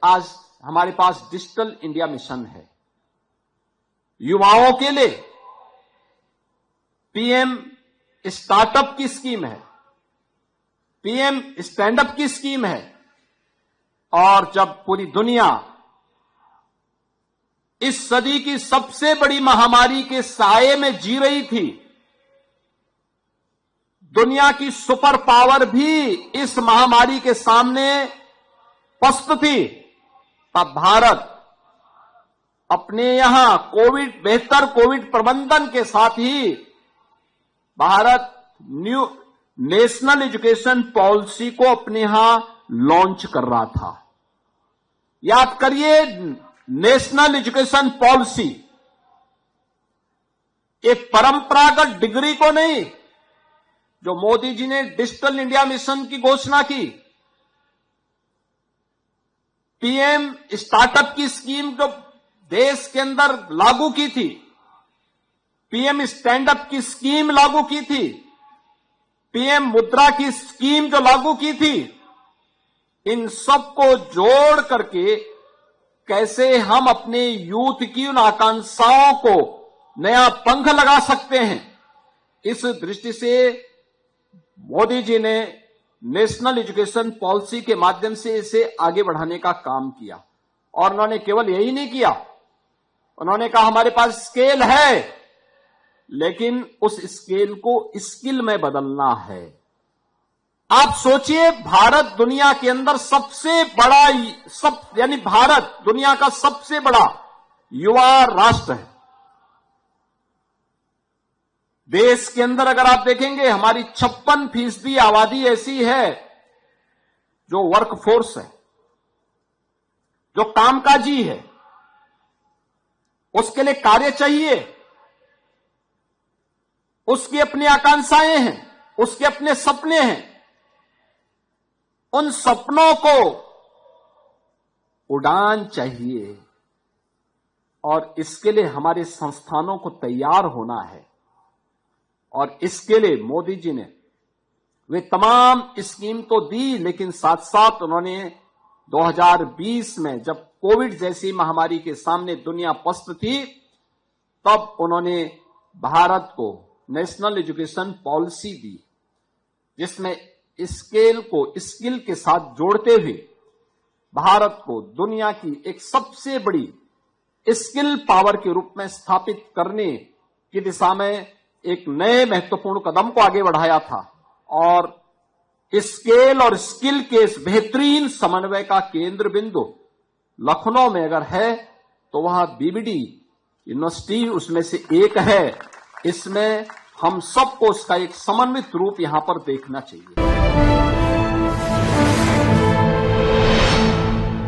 आज हमारे पास digital India mission है। युवाओं के लिए पीएम स्टार्टअप की स्कीम है, पीएम स्टैंडअप की स्कीम है। और जब पूरी दुनिया इस सदी की सबसे बड़ी महामारी के साए में जी रही थी, दुनिया की सुपर पावर भी इस महामारी के सामने पस्त थी, तब भारत अपने यहां बेहतर कोविड प्रबंधन के साथ ही Bharat new national education policy को अपने यहां लॉन्च कर रहा था। याद करिए, नेशनल एजुकेशन पॉलिसी एक परंपरागत डिग्री को नहीं, जो मोदी जी ने डिजिटल इंडिया मिशन की घोषणा की, पीएम स्टार्टअप की स्कीम जो देश के अंदर लागू की थी, पीएम स्टैंडअप की स्कीम लागू की थी, पीएम मुद्रा की स्कीम जो लागू की थी, इन सबको जोड़ करके कैसे हम अपने यूथ की उन आकांक्षाओं को नया पंख लगा सकते हैं, इस दृष्टि से मोदी जी ने नेशनल एजुकेशन पॉलिसी के माध्यम से इसे आगे बढ़ाने का काम किया। और उन्होंने केवल यही नहीं किया, उन्होंने कहा हमारे पास स्केल है, लेकिन उस स्केल को स्किल में बदलना है। आप सोचिए, भारत दुनिया के अंदर सबसे बड़ा यानी भारत दुनिया का सबसे बड़ा युवा राष्ट्र है। देश के अंदर अगर आप देखेंगे, हमारी 56% आबादी ऐसी है जो वर्कफोर्स है, जो कामकाजी है, उसके लिए कार्य चाहिए, उसकी अपनी आकांक्षाएं हैं, उसके अपने सपने हैं। उन सपनों को उड़ान चाहिए और इसके लिए हमारे संस्थानों को तैयार होना है। और इसके लिए मोदी जी ने वे तमाम स्कीम तो दी, लेकिन साथ साथ उन्होंने 2020 में जब कोविड जैसी महामारी के सामने दुनिया पस्त थी, तब उन्होंने भारत को नेशनल एजुकेशन पॉलिसी दी, जिसमें स्केल को स्किल के साथ जोड़ते हुए भारत को दुनिया की एक सबसे बड़ी स्किल पावर के रूप में स्थापित करने की दिशा में एक नए महत्वपूर्ण कदम को आगे बढ़ाया था। और स्केल और स्किल के इस बेहतरीन समन्वय का केंद्र बिंदु लखनऊ में अगर है तो वह बीबीडी यूनिवर्सिटी उसमें से एक है। इसमें हम सबको इसका एक समन्वित रूप यहां पर देखना चाहिए।